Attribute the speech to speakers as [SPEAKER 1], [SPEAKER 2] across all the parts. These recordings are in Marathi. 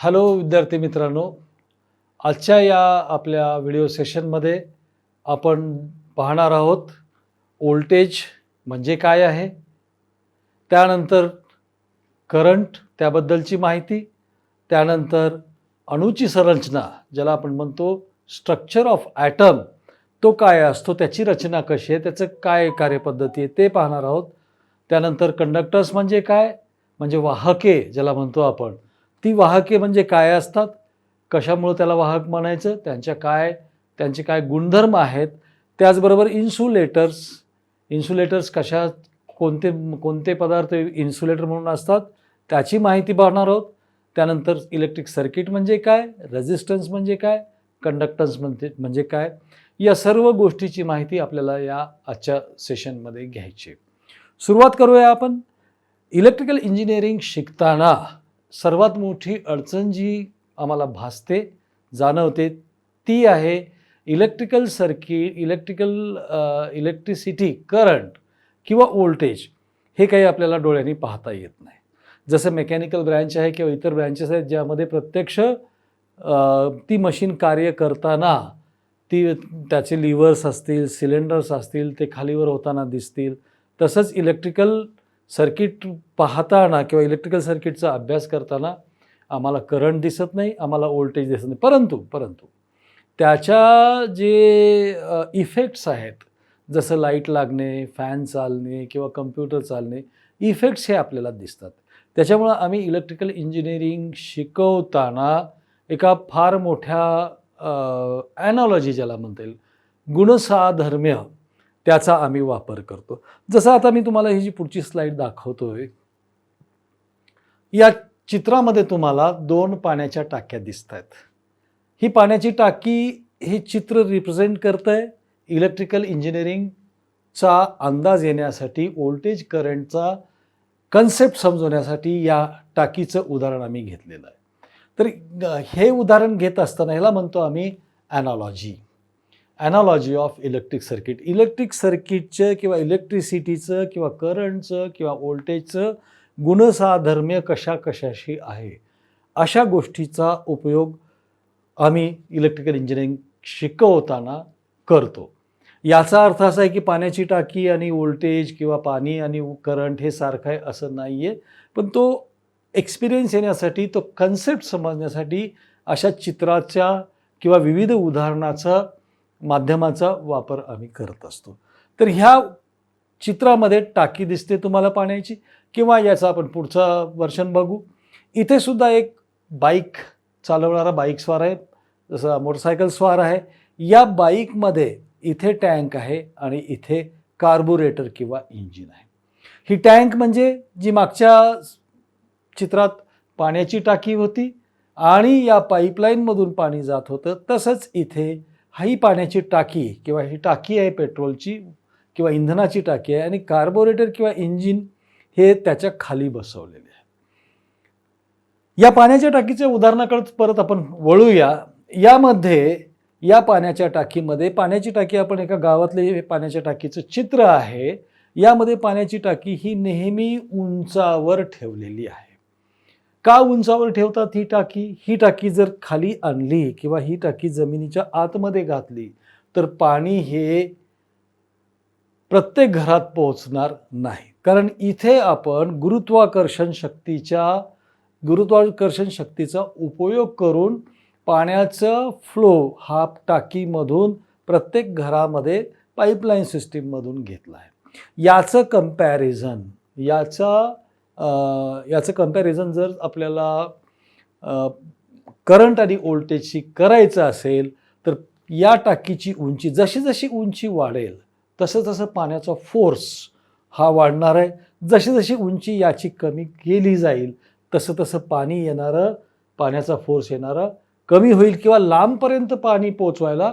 [SPEAKER 1] हॅलो विद्यार्थी मित्रांनो, आजच्या या आपल्या व्हिडिओ सेशनमध्ये आपण पाहणार आहोत व्होल्टेज म्हणजे काय आहे, त्यानंतर करंट त्याबद्दलची माहिती, त्यानंतर अणूची संरचना ज्याला आपण म्हणतो स्ट्रक्चर ऑफ ॲटम, तो काय असतो, त्याची रचना कशी आहे, त्याचं काय कार्यपद्धती आहे ते पाहणार आहोत. त्यानंतर कंडक्टर्स म्हणजे काय, म्हणजे वाहके ज्याला म्हणतो आपण, ती वाहके म्हणजे काय असतात, कशामुळे त्याला वाहक म्हणायचं, त्यांचे काय गुणधर्म आहेत. त्याचबरोबर इन्सुलेटर्स कोणते पदार्थ इन्सुलेटर म्हणून असतात त्याची माहिती पाहणार आहोत. त्यानंतर इलेक्ट्रिक सर्किट म्हणजे काय, रेझिस्टन्स म्हणजे काय, कंडक्टन्स म्हणजे काय, या सर्व गोष्टीची माहिती आपल्याला या आजच्या सेशनमध्ये घ्यायची. सुरुवात करूया आपण. इलेक्ट्रिकल इंजिनिअरिंग शिकताना सर्वात मोठी अडचण जी आम्हाला भासते, जाणवते, ती आहे इलेक्ट्रिकल सर्किट, इलेक्ट्रिसिटी, करंट किंवा व्होल्टेज हे काही आपल्याला डोळ्यांनी पाहता येत नाही. जसं मेकॅनिकल ब्रँच आहे किंवा इतर ब्रँचेस आहेत ज्यामध्ये प्रत्यक्ष ती मशीन कार्य करताना त्याचे लिव्हर्स असतील, सिलेंडर्स असतील, ते खालीवर होताना दिसतील. तसंच इलेक्ट्रिकल सर्किट पाहताना किंवा इलेक्ट्रिकल सर्किटचा अभ्यास करताना आम्हाला करंट दिसत नाही, आम्हाला व्होल्टेज दिसत नाही. परंतु त्याच्या जे इफेक्ट्स आहेत, जसं लाईट लागणे, फॅन चालणे किंवा कम्प्युटर चालणे, इफेक्ट्स हे आपल्याला दिसतात. त्याच्यामुळं आम्ही इलेक्ट्रिकल इंजिनिअरिंग शिकवताना एका फार मोठ्या ॲनॉलॉजी ज्याला म्हणता येईल, गुणसाधर्म्य, त्याचा आम्ही वापर करतो. जसं आता मी तुम्हाला ही जी पुढची स्लाईड दाखवतोय, या चित्रामध्ये तुम्हाला 2 पाण्याच्या टाक्या दिसत आहेत. ही पाण्याची टाकी, हे चित्र रिप्रेझेंट करतंय इलेक्ट्रिकल इंजिनिअरिंगचा अंदाज येण्यासाठी, व्होल्टेज करंटचा कन्सेप्ट समजवण्यासाठी या टाकीचं उदाहरण आम्ही घेतलेलं आहे. तर हे उदाहरण घेत असताना ह्याला म्हणतो आम्ही analogy of electric circuit. Electric सर्किटचं किंवा इलेक्ट्रिसिटीचं किंवा करंटचं किंवा व्होल्टेजचं गुणसाधर्म्य कशाशी आहे, अशा गोष्टीचा उपयोग आम्ही इलेक्ट्रिकल इंजिनिअरिंग शिकवताना करतो. याचा अर्थ असा आहे की पाण्याची टाकी आणि व्होल्टेज किंवा पाणी आणि करंट हे सारखं आहे असं नाही आहे, पण तो एक्सपिरियन्स येण्यासाठी, तो कन्सेप्ट समजण्यासाठी अशा चित्राच्या किंवा विविध माध्यमाचा वापर आम्ही करत असतो. तर ह्या चित्रामध्ये टाकी दिसते तुम्हाला पाण्याची, किंवा याचा आपण पुढचं वर्षन बघू. इथे सुद्धा एक बाईक चालवणारा बाईकस्वार आहे, जसं मोटरसायकल स्वार आहे. या बाईकमध्ये इथे टँक आहे आणि इथे कार्बोरेटर किंवा इंजिन आहे. ही टँक म्हणजे जी मागच्या चित्रात पाण्याची टाकी होती आणि या पाईपलाईनमधून पाणी जात होतं, तसंच इथे ही पाण्याची टाकी किंवा ही टाकी आहे पेट्रोलची किंवा इंधनाची टाकी आहे, आणि कार्बोरेटर किंवा इंजिन हे त्याच्या खाली बसवलेले आहे. या पाण्याच्या टाकीच्या उदाहरणाकडे परत आपण वळूया. या पाण्याच्या टाकीमध्ये, पाण्याची टाकी आपण एका गावातले पाण्याच्या टाकीचं चित्र आहे. यामध्ये पाण्याची टाकी ही नेहमी उंचावर ठेवलेली आहे. का उंचावर ठेवतात ही टाकी जर खाली आणली किंवा ही टाकी जमिनीच्या आतमध्ये घातली तर पाणी हे प्रत्येक घरात पोहोचणार नाही, कारण इथे आपण गुरुत्वाकर्षण शक्तीचा उपयोग करून पाण्याचं फ्लो हा टाकीमधून प्रत्येक घरामध्ये पाईपलाईन सिस्टीममधून घेतला आहे. याचं कंपॅरिझन जर आपल्याला करंट आणि व्होल्टेजशी करायचं असेल तर या टाकीची उंची, जशी उंची वाढेल तसं पाण्याचा फोर्स हा वाढणार आहे. जशी उंची याची कमी केली जाईल तसं पाण्याचा फोर्स येणारा कमी होईल किंवा लांबपर्यंत पाणी पोचवायला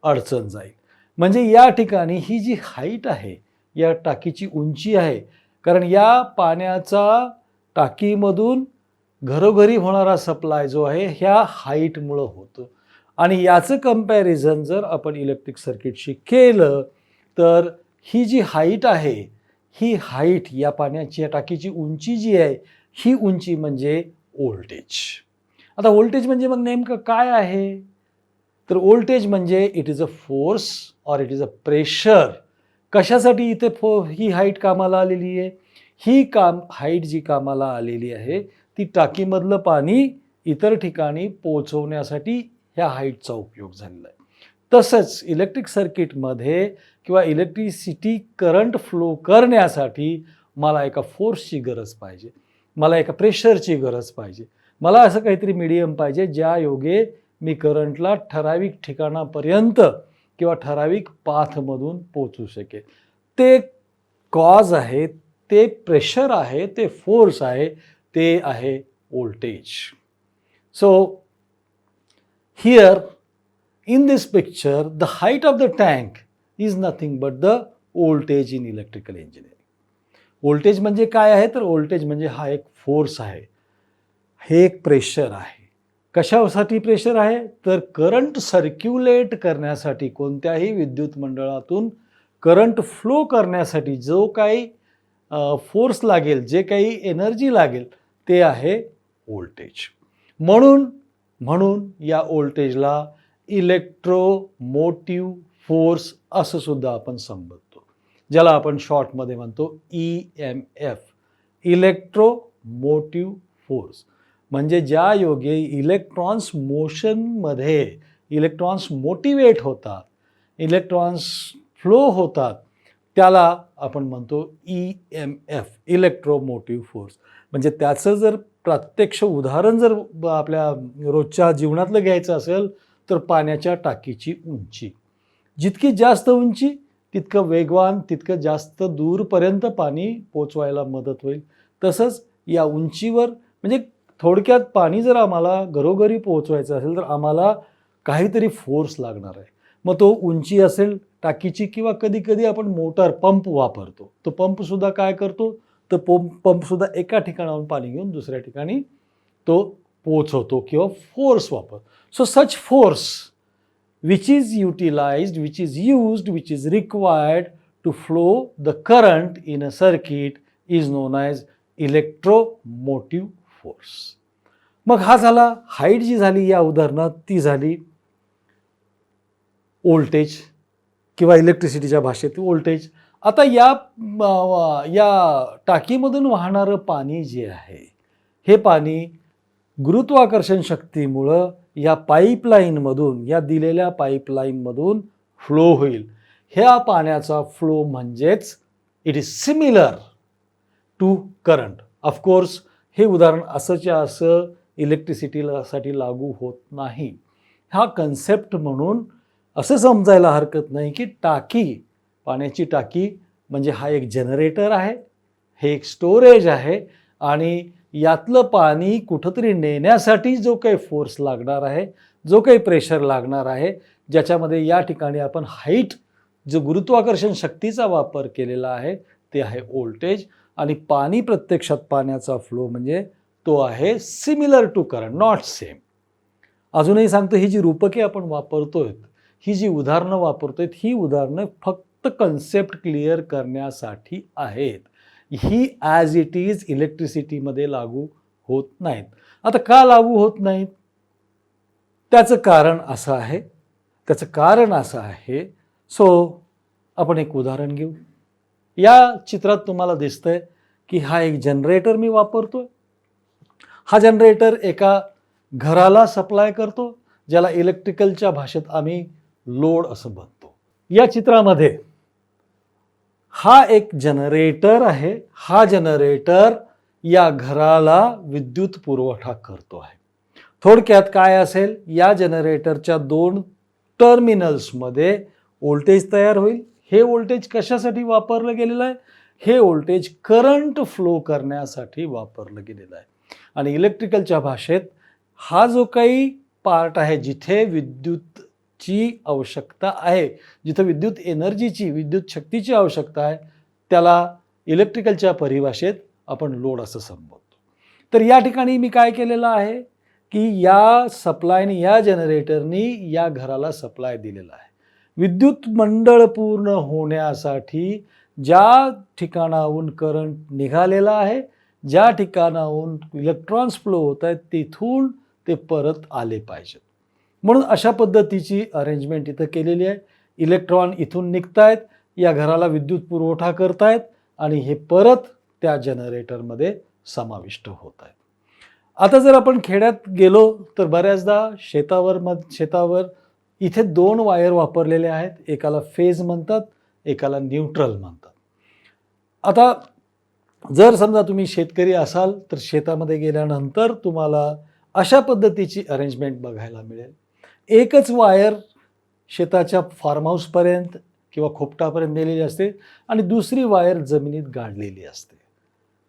[SPEAKER 1] अडचण जाईल. म्हणजे या ठिकाणी ही जी हाईट आहे, या टाकीची उंची आहे, कारण या पाण्याचा टाकीमधून घरोघरी होणारा सप्लाय जो आहे ह्या हाईटमुळं होतो. आणि याचं कंपॅरिझन जर आपण इलेक्ट्रिक सर्किटशी केलं तर ही जी हाईट आहे, ही हाईट, या पाण्याची टाकीची उंची जी आहे, ही उंची म्हणजे व्होल्टेज. आता व्होल्टेज म्हणजे मग नेमकं काय आहे? तर व्होल्टेज म्हणजे it is a force or it is a pressure. कशासाठी इथे ही हाईट कामाला आलेली आहे? ही हाईट जी कामाला आलेली आहे ती टाकीमधलं पाणी इतर ठिकाणी पोहोचवण्यासाठी ह्या हाईटचा उपयोग झालेला आहे. तसंच इलेक्ट्रिक सर्किटमध्ये किंवा इलेक्ट्रिसिटी करंट फ्लो करण्यासाठी मला एका फोर्सची गरज पाहिजे, मला एका प्रेशरची गरज पाहिजे, मला असं काहीतरी मीडियम पाहिजे ज्या योगे मी करंटला ठराविक ठिकाणापर्यंत किंवा ठराविक पाथमधून पोचू शकेल. ते कॉज आहे, ते प्रेशर आहे, ते फोर्स आहे, ते आहे voltage. So here in this picture, the height of the tank is nothing but the voltage in electrical engineering. Voltage म्हणजे काय आहे? तर व्होल्टेज म्हणजे हा एक फोर्स आहे, हे एक प्रेशर आहे. कशासाठी प्रेशर आहे? तर करंट सर्क्युलेट करण्यासाठी, कोणत्याही विद्युत मंडळातून करंट फ्लो करण्यासाठी जो काही फोर्स लागेल, जे काही एनर्जी लागेल, ते आहे व्होल्टेज. म्हणून या व्होल्टेजला इलेक्ट्रोमोटिव्ह फोर्स असं सुद्धा आपण संबोधतो, ज्याला आपण शॉर्टमध्ये म्हणतो EMF, इलेक्ट्रोमोटिव्ह फोर्स. म्हणजे ज्या योगे इलेक्ट्रॉन्स मोशनमध्ये, इलेक्ट्रॉन्स मोटिवेट होतात, इलेक्ट्रॉन्स फ्लो होतात, त्याला आपण म्हणतो EMF, इलेक्ट्रोमोटिव्ह फोर्स. म्हणजे त्याचं जर प्रत्यक्ष उदाहरण जर आपल्या रोजच्या जीवनातलं घ्यायचं असेल तर पाण्याच्या टाकीची उंची. जितकी जास्त उंची तितकं वेगवान, तितकं जास्त दूरपर्यंत पाणी पोचवायला मदत होईल. तसंच या उंचीवर, म्हणजे थोडक्यात पाणी जर आम्हाला घरोघरी पोहोचवायचं असेल तर आम्हाला काहीतरी फोर्स लागणार आहे. मग तो उंची असेल टाकीची किंवा कधी कधी आपण मोटर पंप वापरतो. तो पंपसुद्धा काय करतो? तर पंपसुद्धा एका ठिकाणाहून पाणी घेऊन दुसऱ्या ठिकाणी तो पोहोचवतो किंवा फोर्स वापरतो. So such force which is utilized, which is used, which is required to flow the current in a circuit is known as electromotive force. मग हा झाला, हाईट जी झाली या उदाहरणात ती झाली व्होल्टेज किंवा इलेक्ट्रिसिटीच्या भाषेत व्होल्टेज. आता या टाकीमधून वाहणारं पाणी जे आहे, हे पाणी गुरुत्वाकर्षण शक्तीमुळं या पाईपलाईनमधून, या दिलेल्या पाईपलाईनमधून फ्लो होईल. ह्या पाण्याचा फ्लो म्हणजेच it is similar to current. Of course हे उदाहरण असंच्या असं इलेक्ट्रिसिटीसाठी लागू होत नाही. हा कन्सेप्ट म्हणून असं समजायला हरकत नाही की टाकी, पाण्याची टाकी म्हणजे हा एक जनरेटर आहे, हे एक स्टोरेज आहे, आणि यातलं पाणी कुठंतरी नेण्यासाठी जो काही फोर्स लागणार आहे, जो काही प्रेशर लागणार आहे, ज्याच्यामध्ये या ठिकाणी आपण हाईट, जो गुरुत्वाकर्षण शक्तीचा वापर केलेला आहे, ते आहे व्होल्टेज. आणि पाणी प्रत्यक्षात पाण्याचा फ्लो म्हणजे तो आहे similar to current, not same. अजूनही सांगतो, ही जी रूपके आपण वापरतोय, ही जी उदाहरणं वापरतोय, ही उदाहरणं फक्त कन्सेप्ट क्लिअर करण्यासाठी आहेत. ही ॲज इट इज इलेक्ट्रिसिटीमध्ये लागू होत नाहीत. आता का लागू होत नाहीत? त्याचं कारण असं आहे. सो आपण एक उदाहरण घेऊ. या चित्रात तुम्हाला दिसतंय की हा एक जनरेटर मी वापरतोय. हा जनरेटर एका घराला सप्लाय करतो, ज्याला इलेक्ट्रिकलच्या भाषेत आम्ही लोड असं म्हणतो. या चित्रामध्ये हा एक जनरेटर आहे. हा जनरेटर या घराला विद्युत पुरवठा करतो आहे. थोडक्यात काय असेल, या जनरेटरच्या 2 टर्मिनल्समध्ये व्होल्टेज तयार होईल. हे व्होल्टेज कशासाठी वापरलं गेलेलं आहे? हे व्होल्टेज करंट फ्लो करण्यासाठी वापरलं गेलेलं आहे. आणि इलेक्ट्रिकलच्या भाषेत हा जो काही पार्ट आहे, जिथे विद्युतची आवश्यकता आहे, जिथे विद्युत एनर्जीची, विद्युत शक्तीची आवश्यकता आहे, त्याला इलेक्ट्रिकलच्या परिभाषेत आपण लोड असं संबोधतो. तर या ठिकाणी मी काय केलेलं आहे की या सप्लायने, या जनरेटरनी या घराला सप्लाय दिलेला आहे. विद्युत मंडळ पूर्ण होण्यासाठी ज्या ठिकाणाहून करंट निघालेला आहे, ज्या ठिकाणाहून इलेक्ट्रॉन्स फ्लो होत आहेत, तिथून ते परत आले पाहिजेत. म्हणून अशा पद्धतीची अरेंजमेंट इथं केलेली आहे. इलेक्ट्रॉन इथून निघतायत, या घराला विद्युत पुरवठा करतायत आणि हे परत त्या जनरेटरमध्ये समाविष्ट होत आहेत. आता जर आपण खेड्यात गेलो तर बऱ्याचदा शेतावर इथे 2 वायर वापरलेले आहेत. एकाला फेज म्हणतात, एकाला न्यूट्रल म्हणतात. आता जर समजा तुम्ही शेतकरी असाल तर शेतामध्ये गेल्यानंतर तुम्हाला अशा पद्धतीची अरेंजमेंट बघायला मिळेल. एकच वायर शेताच्या फार्म हाऊसपर्यंत किंवा खोपटापर्यंत नेलेली असते आणि दुसरी वायर जमिनीत गाडलेली असते.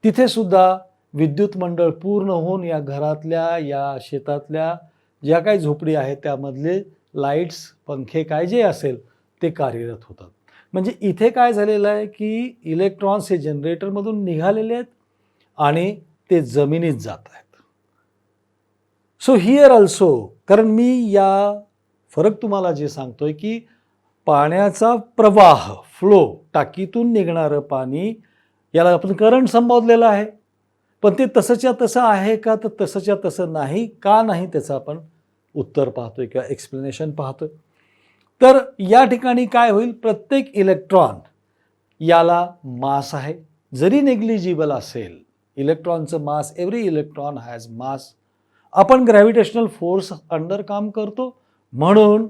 [SPEAKER 1] तिथे सुद्धा विद्युत मंडळ पूर्ण होऊन या घरातल्या, या शेतातल्या ज्या काही झोपडी आहेत त्यामधले लाईट्स, पंखे काय जे असेल ते कार्यरत होतात. म्हणजे इथे काय झालेलं आहे की इलेक्ट्रॉन्स हे जनरेटरमधून निघालेले आहेत आणि ते जमिनीत जात आहेत. सो हिअर ऑल्सो, कारण मी या फरक तुम्हाला जे सांगतोय की पाण्याचा प्रवाह, फ्लो, टाकीतून निघणारं पाणी याला आपण करंट संबोधलेलं आहे. पण ते तसंच्या तसं आहे का, तर तसंच्या तसं नाही. का नाही त्याचं आपण उत्तर पाहतोय किंवा एक्सप्लेनेशन पाहतोय. तर या ठिकाणी काय होईल, प्रत्येक इलेक्ट्रॉन याला मास आहे. जरी नेग्लिजिबल असेल इलेक्ट्रॉनचं मास, एव्हरी इलेक्ट्रॉन हॅज मास. आपण ग्रॅव्हिटेशनल फोर्स अंडर काम करतो म्हणून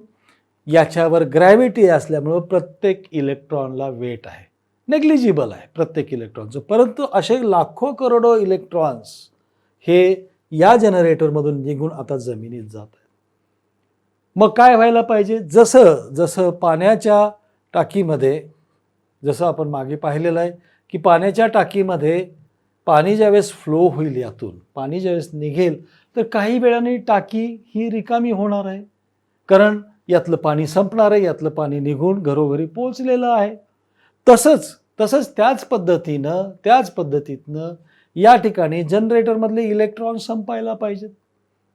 [SPEAKER 1] याच्यावर ग्रॅव्हिटी असल्यामुळं प्रत्येक इलेक्ट्रॉनला वेट आहे. नेग्लिजिबल आहे प्रत्येक इलेक्ट्रॉनचं. परंतु असे लाखो करोडो इलेक्ट्रॉन्स हे या जनरेटरमधून निघून आता जमिनीत जात आहेत. मग काय व्हायला पाहिजे, जसं पाण्याच्या टाकीमध्ये, जसं आपण मागे पाहिलेलं आहे की पाण्याच्या टाकीमध्ये पाणी ज्यावेळेस फ्लो होईल, यातून पाणी ज्यावेळेस निघेल तर काही वेळाने टाकी ही रिकामी होणार आहे. कारण यातलं पाणी संपणार आहे, यातलं पाणी निघून घरोघरी पोहोचलेलं आहे. तसंच त्याच पद्धतीनं या ठिकाणी जनरेटरमधले इलेक्ट्रॉन संपायला पाहिजेत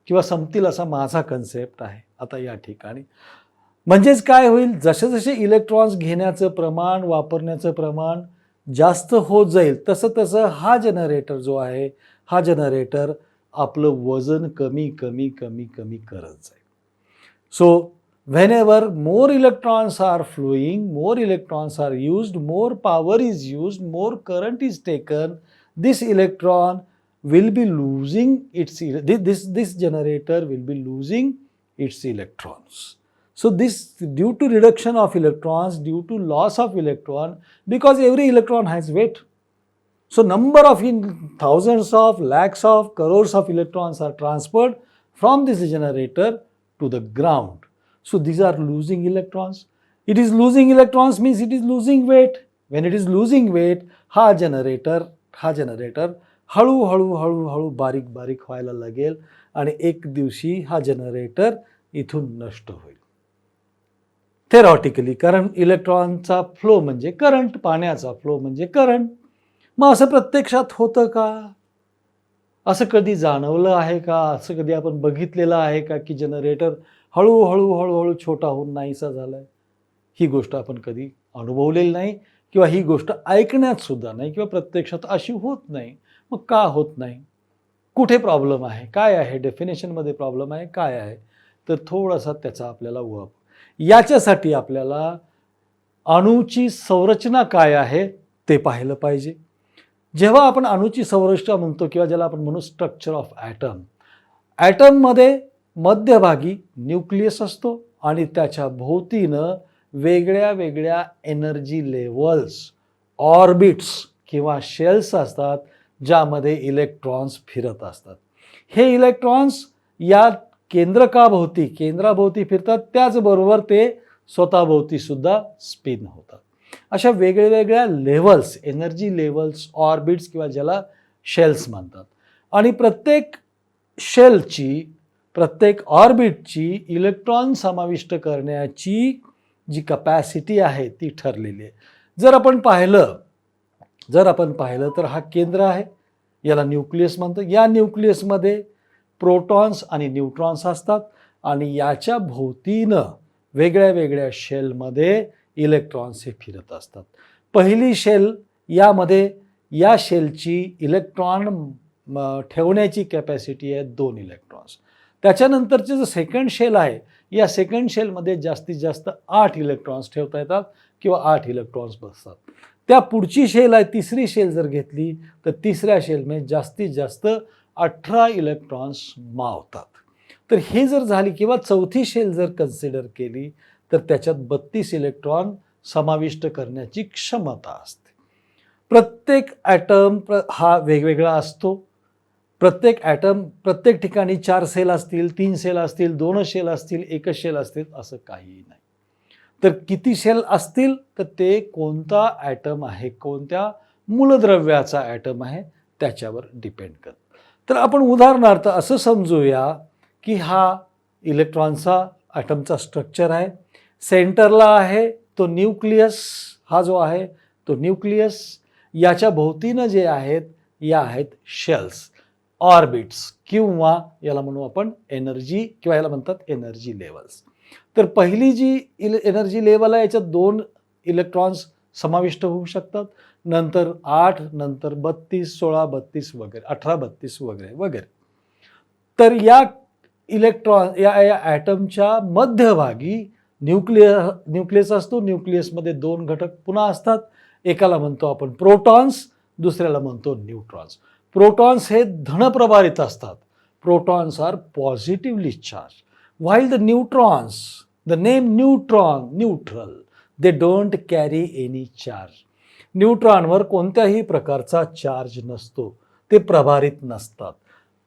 [SPEAKER 1] किंवा संपतील असा माझा कन्सेप्ट आहे आता या ठिकाणी. म्हणजेच काय होईल, जसे इलेक्ट्रॉन्स घेण्याचं प्रमाण, वापरण्याचं प्रमाण जास्त होत जाईल तसं हा जनरेटर जो आहे, हा जनरेटर आपलं वजन कमी करत जाईल. So whenever more electrons are flowing, more electrons are used, more power is used, more current is taken, this electron will be losing this generator will be losing its electrons. So this, due to reduction of electrons, due to loss of electron, because every electron has weight, so number of thousands of, lakhs of, crores of electrons are transferred from this generator to the ground. So these are losing electrons. It is losing electrons means it is losing weight. When it is losing weight, हा जनरेटर हळूहळू बारीक व्हायला लागेल आणि एक दिवशी हा जनरेटर इथून नष्ट होईल. थेरॉटिकली, कारण इलेक्ट्रॉनचा फ्लो म्हणजे करंट, पाण्याचा फ्लो म्हणजे करंट. मग असं प्रत्यक्षात होतं का? असं कधी जाणवलं आहे का? असं कधी आपण बघितलेलं आहे का की जनरेटर हळूहळू छोटा होऊन नाहीसा झालाय? ही गोष्ट आपण कधी अनुभवलेली नाही किंवा ही गोष्ट ऐकण्यात सुद्धा नाही किंवा प्रत्यक्षात अशी होत नाही. मग का होत नाही? कुठे प्रॉब्लेम आहे? काय आहे? डेफिनेशनमध्ये प्रॉब्लेम आहे? काय आहे? तर थोडासा त्याचा आपल्याला याच्यासाठी आपल्याला अणूची संरचना काय आहे ते पाहिलं पाहिजे. जेव्हा आपण अणूची संरचना म्हणतो किंवा ज्याला आपण म्हणू स्ट्रक्चर ऑफ ॲटममध्ये मध्यभागी न्यूक्लियस असतो आणि त्याच्या भोवतीनं वेगळ्या एनर्जी लेवल्स, ऑर्बिट्स किंवा शेल्स असतात ज्यामध्ये इलेक्ट्रॉन्स फिरत असतात. हे इलेक्ट्रॉन्स या केंद्राभोवती फिरतात, त्याचबरोबर ते स्वतःभोवती सुद्धा स्पिन होतात. अशा वेगळ्या लेवल्स, एनर्जी लेवल्स, ऑर्बिट्स किंवा ज्याला शेल्स म्हणतात. आणि प्रत्येक शेलची, प्रत्येक ऑर्बिटची इलेक्ट्रॉन समाविष्ट करण्याची जी कपॅसिटी आहे ती ठरलेली आहे. जर आपण पाहिलं तर हा केंद्र आहे, याला न्यूक्लियस म्हणतात. या न्यूक्लियसमध्ये प्रोटॉन्स आणि न्यूट्रॉन्स असतात आणि याच्या भोवतीनं वेगळ्या शेलमध्ये इलेक्ट्रॉन्स हे फिरत असतात. पहिली शेल, यामध्ये या शेलची इलेक्ट्रॉन ठेवण्याची कॅपॅसिटी आहे 2 इलेक्ट्रॉन्स. त्याच्यानंतरचे जो सेकंड शेल आहे, या सेकंड शेलमध्ये जास्तीत जास्त 8 इलेक्ट्रॉन्स ठेवता येतात किंवा 8 इलेक्ट्रॉन्स बसतात. त्या पुढची शेल आहे, तिसरी शेल जर घेतली तर तिसऱ्या शेलमध्ये जास्तीत जास्त 18 इलेक्ट्रॉन्स मावतात. तर हे जर झाली किंवा चौथी शेल जर कन्सिडर केली तर त्याच्यात 32 इलेक्ट्रॉन समाविष्ट करण्याची क्षमता असते. प्रत्येक ॲटम हा वेगवेगळा असतो. प्रत्येक ठिकाणी 4 सेल असतील, 3 सेल असतील, 2 शेल असतील, 1 शेल असतील, असं काहीही नाही. तर किती शेल असतील तर ते कोणता ॲटम आहे, कोणत्या मूलद्रव्याचा ॲटम आहे त्याच्यावर डिपेंड करतं. तर आपण उदाहरणार्थ असं समजूया की हा इलेक्ट्रॉनचा ॲटमचा स्ट्रक्चर आहे. सेंटरला आहे तो न्यूक्लियस, हा जो आहे तो न्यूक्लियस. याच्या भोवतीनं जे आहेत या आहेत शेल्स, ऑर्बिट्स, किंवा याला म्हणू आपण एनर्जी, किंवा याला म्हणतात एनर्जी लेवल्स. तर पहिली जी एनर्जी लेवल आहे याच्यात 2 इलेक्ट्रॉन्स समाविष्ट होऊ शकतात, नंतर 8, नंतर 32, 16, 32 वगैरे, 18, 32 वगैरे वगैरे. तर या या ॲटमच्या मध्यभागी न्यूक्लियस असतो. न्यूक्लियसमध्ये 2 घटक पुन्हा असतात. एकाला म्हणतो आपण प्रोटॉन्स, दुसऱ्याला म्हणतो न्यूट्रॉन्स. प्रोटॉन्स हे धनप्रभारित असतात. Protons are positively charge, while the name neutron, neutral, they don't carry any charge. न्यूट्रॉनवर कोणत्याही प्रकारचा चार्ज नसतो, ते प्रभारित नसतात.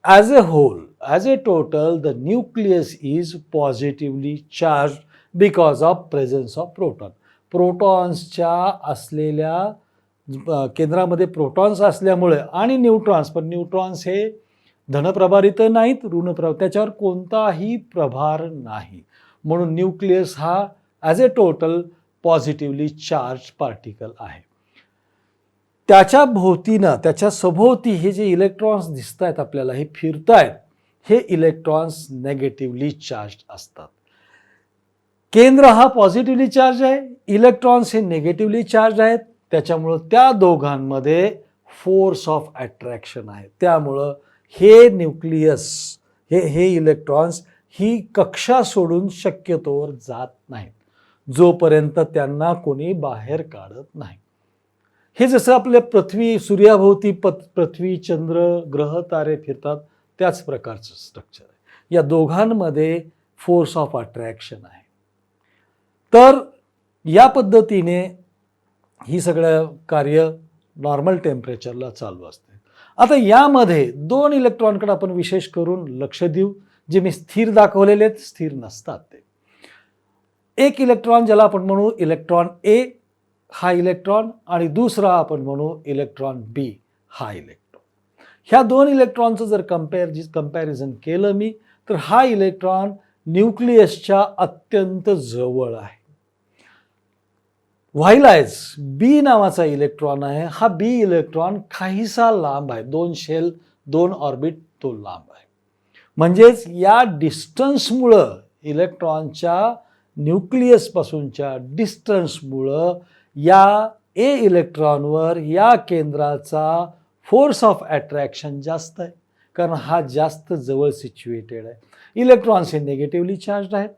[SPEAKER 1] As a whole, as a total, the nucleus is positively charge because of presence of proton. प्रोटॉन्सच्या असलेल्या केंद्रामध्ये प्रोटॉन्स असल्यामुळे, आणि न्यूट्रॉन्स, पण न्यूट्रॉन्स हे धनप्रभारित नाहीत, ऋणप्रभारित, त्याच्यावर कोणताही प्रभार नाही. म्हणून न्यूक्लियस हा as a total positively charge particle आहे. त्याच्या भोवतीनं, त्याच्या सभोवती हे जे इलेक्ट्रॉन्स दिसत आहेत आपल्याला, हे फिरत आहेत, हे इलेक्ट्रॉन्स नेगेटिव्हली चार्ज असतात. केंद्र हा पॉझिटिव्हली चार्ज आहे, इलेक्ट्रॉन्स हे नेगेटिव्हली चार्ज आहेत. त्याच्यामुळं त्या दोघांमध्ये फोर्स ऑफ अट्रॅक्शन आहे. त्यामुळं हे न्यूक्लियस, हे इलेक्ट्रॉन्स ही कक्षा सोडून शक्यतोवर जात नाहीत, जोपर्यंत त्यांना कोणी बाहेर काढत नाही. हे जसं आपल्या पृथ्वी, सूर्याभोवती पृथ्वी, चंद्र, ग्रह, तारे फिरतात, त्याच प्रकारचं स्ट्रक्चर आहे. या दोघांमध्ये फोर्स ऑफ अट्रॅक्शन आहे. तर या पद्धतीने ही सगळं कार्य नॉर्मल टेम्परेचरला चालू असते. आता यामध्ये 2 इलेक्ट्रॉनकडे आपण विशेष करून लक्ष देऊ, जे मी स्थिर दाखवलेले आहेत, स्थिर नसतात ते. एक इलेक्ट्रॉन ज्याला आपण म्हणू इलेक्ट्रॉन ए हा इलेक्ट्रॉन, आणि दुसरा आपण म्हणू इलेक्ट्रॉन बी हा इलेक्ट्रॉन. ह्या 2 इलेक्ट्रॉनचं जर कंपॅरिझन केलं मी, तर हा इलेक्ट्रॉन न्यूक्लियसच्या अत्यंत जवळ आहे. व्हाईलायज बी नावाचा इलेक्ट्रॉन आहे, हा बी इलेक्ट्रॉन काहीसा लांब आहे, 2 शेल, 2 ऑर्बिट तो लांब आहे. म्हणजेच या डिस्टन्समुळं, इलेक्ट्रॉनच्या न्यूक्लियसपासूनच्या डिस्टन्समुळं या ए इलेक्ट्रॉनवर या केंद्राचा फोर्स ऑफ अट्रॅक्शन जास्त आहे, कारण हा जास्त जवळ सिच्युएटेड आहे. इलेक्ट्रॉन्स हे निगेटिव्हली चार्ज आहेत,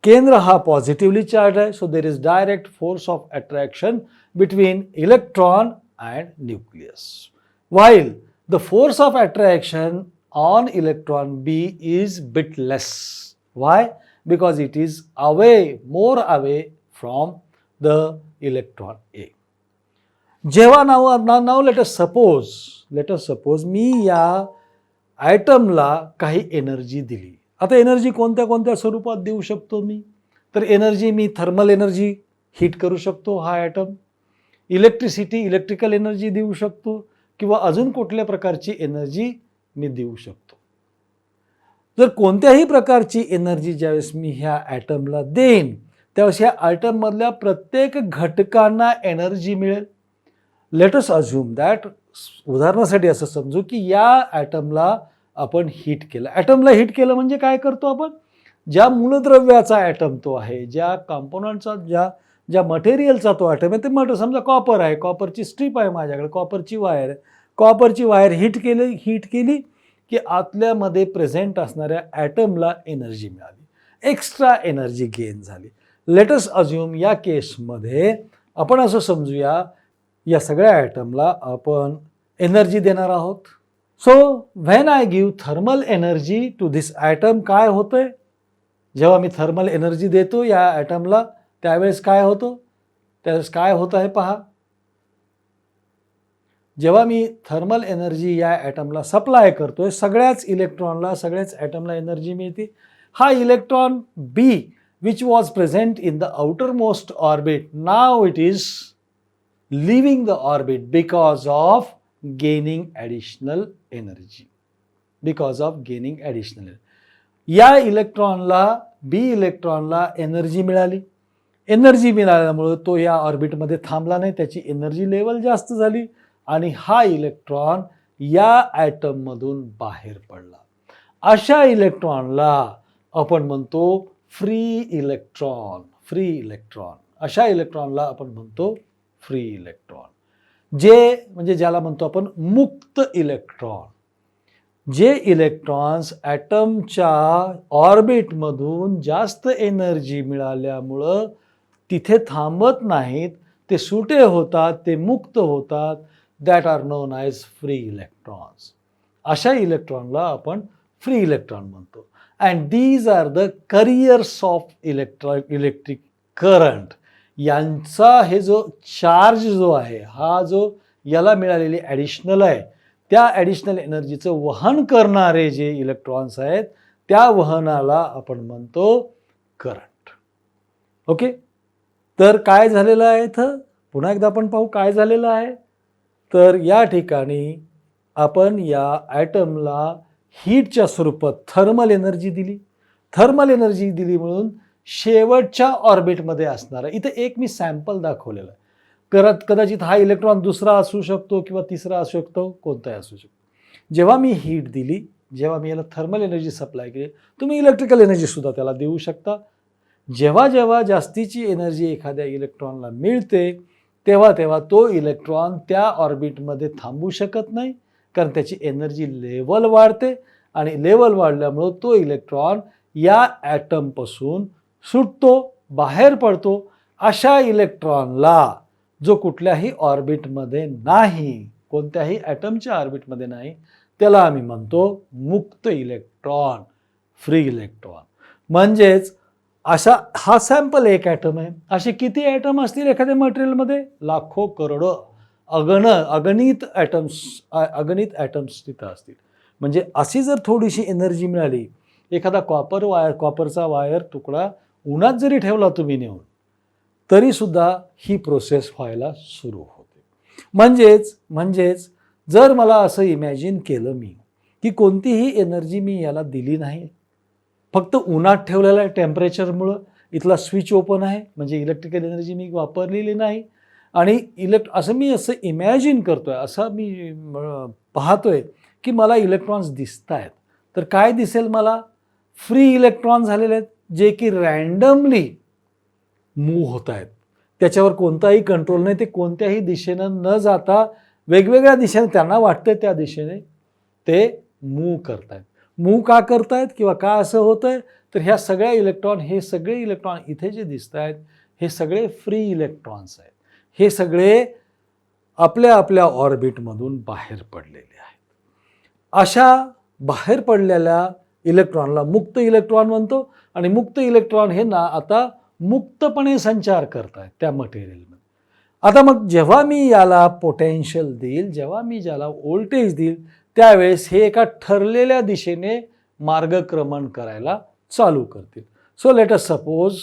[SPEAKER 1] केंद्र हा पॉझिटिव्हली चार्ज आहे. So there is direct force of attraction between electron and nucleus, while the force of attraction on electron B is bit less. Why? Because it is more away from the electron A. जेव्हा now let us suppose मी या ॲटमला काही एनर्जी दिली. आता एनर्जी कोणत्या कोणत्या स्वरूपात देऊ शकतो मी? तर एनर्जी मी थर्मल एनर्जी हीट करू शकतो हा ॲटम, इलेक्ट्रिकल एनर्जी देऊ शकतो, किंवा अजून कुठल्या प्रकारची एनर्जी मी देऊ शकतो. जर कोणत्याही प्रकारची एनर्जी ज्यावेळेस मी ह्या ॲटमला देईन, त्यावेळेस ह्या ॲटममधल्या प्रत्येक घटकांना एनर्जी मिळेल. लेट अस अज्युम दॅट, उदाहरणासाठी असं समजू की या ॲटमला आपण हीट केलं. ॲटमला हीट केलं म्हणजे काय करतो आपण? ज्या मूलद्रव्याचा ॲटम तो आहे, ज्या कॉम्पोनंटचा, ज्या मटेरियलचा तो ॲटम आहे, ते समजा कॉपर आहे, कॉपरची स्ट्रीप आहे माझ्याकडे, कॉपरची वायर आहे, कॉपरची वायर हीट केली, की आतल्यामध्ये प्रेझेंट असणाऱ्या ॲटमला एनर्जी मिळाली, एक्स्ट्रा एनर्जी गेन झाली. लेट अस अज्युम या केसमध्ये आपण असं समजूया या सगळ्या ॲटमला आपण एनर्जी देणार आहोत. So when I give thermal energy to this atom, काय होतंय? जेव्हा मी थर्मल एनर्जी देतो या ॲटमला त्यावेळेस काय होतं? त्यावेळेस काय होतं आहे पहा. जेव्हा मी थर्मल एनर्जी या ॲटमला सप्लाय करतोय, सगळ्याच इलेक्ट्रॉनला, सगळ्याच ॲटमला एनर्जी मिळते. हा electron be which was present in the outermost orbit, now it is leaving the orbit because of gaining additional energy. Because of gaining additional energy. या इलेक्ट्रॉनला, बी इलेक्ट्रॉनला एनर्जी मिळाली. एनर्जी मिळाल्यामुळं तो या ऑर्बिटमध्ये थांबला नाही, त्याची एनर्जी लेवल जास्त झाली आणि हा इलेक्ट्रॉन या ॲटममधून बाहेर पडला. अशा इलेक्ट्रॉनला आपण म्हणतो फ्री इलेक्ट्रॉन. फ्री इलेक्ट्रॉन, अशा इलेक्ट्रॉनला आपण म्हणतो फ्री इलेक्ट्रॉन. जे म्हणजे ज्याला म्हणतो आपण मुक्त इलेक्ट्रॉन. जे इलेक्ट्रॉन्स ॲटमच्या ऑर्बिटमधून जास्त एनर्जी मिळाल्यामुळं तिथे थांबत नाहीत, ते सुटे होतात, ते मुक्त होतात, that are known as free electrons. अशा इलेक्ट्रॉनला आपण फ्री इलेक्ट्रॉन म्हणतो. And these are the carriers of electric current. यांचा हे जो चार्ज जो आहे, हा जो याला मिळालेली ॲडिशनल आहे, त्या ॲडिशनल एनर्जीचं वहन करणारे जे इलेक्ट्रॉन्स आहेत, त्या वहनाला आपण म्हणतो करंट. ओके, तर काय झालेलं आहे इथं? पुन्हा एकदा आपण पाहू काय झालेलं आहे. तर या ठिकाणी आपण या ॲटमला हीटच्या स्वरूपात थर्मल एनर्जी दिली. थर्मल एनर्जी दिली म्हणून शेवटच्या ऑर्बिटमध्ये असणारा, इथं एक मी सॅम्पल दाखवलेलं आहे. कदाचित हा इलेक्ट्रॉन दुसरा असू शकतो किंवा तिसरा असू शकतो, कोणताही असू शकतो. जेव्हा मी हीट दिली, जेव्हा मी याला थर्मल एनर्जी सप्लाय केली, तुम्ही इलेक्ट्रिकल एनर्जीसुद्धा त्याला देऊ शकता. जेव्हा जेव्हा जास्तीची एनर्जी एखाद्या इलेक्ट्रॉनला मिळते, तेव्हा तेव्हा तो इलेक्ट्रॉन त्या ऑर्बिटमध्ये थांबू शकत नाही, कारण त्याची एनर्जी लेवल वाढते आणि लेवल वाढल्यामुळं तो इलेक्ट्रॉन या ॲटमपासून सुटतो, बाहेर पडतो. अशा इलेक्ट्रॉनला जो कुठल्याही ऑर्बिटमध्ये नाही, कोणत्याही ॲटमच्या ऑर्बिटमध्ये नाही, त्याला आम्ही म्हणतो मुक्त इलेक्ट्रॉन, फ्री इलेक्ट्रॉन. म्हणजेच असा हा सॅम्पल एक ॲटम आहे. असे किती ॲटम असतील एखाद्या मटेरियलमध्ये? लाखो, करोडो, अगणित ॲटम्स तिथं असतील. म्हणजे अशी जर थोडीशी एनर्जी मिळाली, एखादा कॉपरचा वायर तुकडा उन्हात जरी ठेवला तुम्ही नेऊन, तरीसुद्धा ही प्रोसेस व्हायला सुरू होते. म्हणजेच जर मला असं इमॅजिन केलं मी की कोणतीही एनर्जी मी याला दिली नाही, फक्त उन्हात ठेवलेलं आहे टेम्परेचरमुळं, इथला स्विच ओपन आहे, म्हणजे इलेक्ट्रिकल एनर्जी मी वापरलेली नाही, आणि असं मी इमॅजिन करतोय, असं मी पाहतोय की मला इलेक्ट्रॉन्स दिसत आहेत. तर काय दिसेल मला? फ्री इलेक्ट्रॉन झालेले आहेत, जे की रँडमली मूव्ह होत आहेत. त्याच्यावर कोणताही कंट्रोल नाही. ते कोणत्याही दिशेनं न जाता वेगवेगळ्या दिशेने त्यांना वाटतं त्या दिशेने ते मूव्ह करतायत. मूव्ह का करतायत किंवा का असं होतंय? तर ह्या सगळ्या इलेक्ट्रॉन, हे सगळे इलेक्ट्रॉन इथे जे दिसत आहेत, हे सगळे फ्री इलेक्ट्रॉन्स आहेत. हे सगळे आपल्या आपल्या ऑर्बिटमधून बाहेर पडलेले आहेत. अशा बाहेर पडलेल्या इलेक्ट्रॉनला मुक्त इलेक्ट्रॉन म्हणतो. आणि मुक्त इलेक्ट्रॉन हे ना आता मुक्तपणे संचार करतायत त्या मटेरियलमध्ये. आता मग जेव्हा मी याला पोटेन्शियल देईल, जेव्हा मी ज्याला व्होल्टेज देईल, त्यावेळेस हे एका ठरलेल्या दिशेने मार्गक्रमण करायला चालू करतील. सो लेट अस सपोज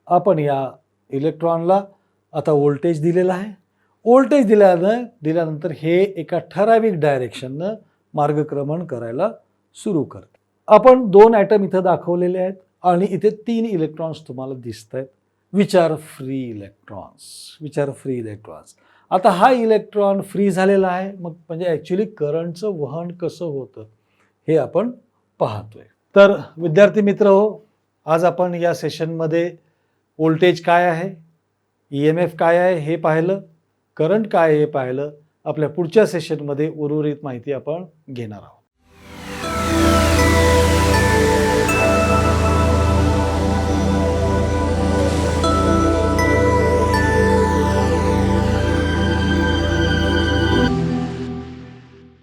[SPEAKER 1] आपण या इलेक्ट्रॉनला आता व्होल्टेज दिलेला आहे. व्होल्टेज दिल्यानंतर हे एका ठराविक डायरेक्शननं मार्गक्रमण करायला सुरू करते. आपण 2 ॲटम इथं दाखवलेले आहेत आणि इथे 3 इलेक्ट्रॉन्स तुम्हाला दिसत आहेत, विच आर फ्री इलेक्ट्रॉन्स. आता हा इलेक्ट्रॉन फ्री झालेला आहे, मग म्हणजे ॲक्च्युली करंटचं वहन कसं होतं हे आपण पाहतोय. तर विद्यार्थी मित्र हो, आज आपण या सेशनमध्ये व्होल्टेज काय आहे, EMF काय आहे हे पाहिलं, करंट काय हे पाहिलं. आपल्या पुढच्या सेशनमध्ये उर्वरित माहिती आपण घेणार आहोत.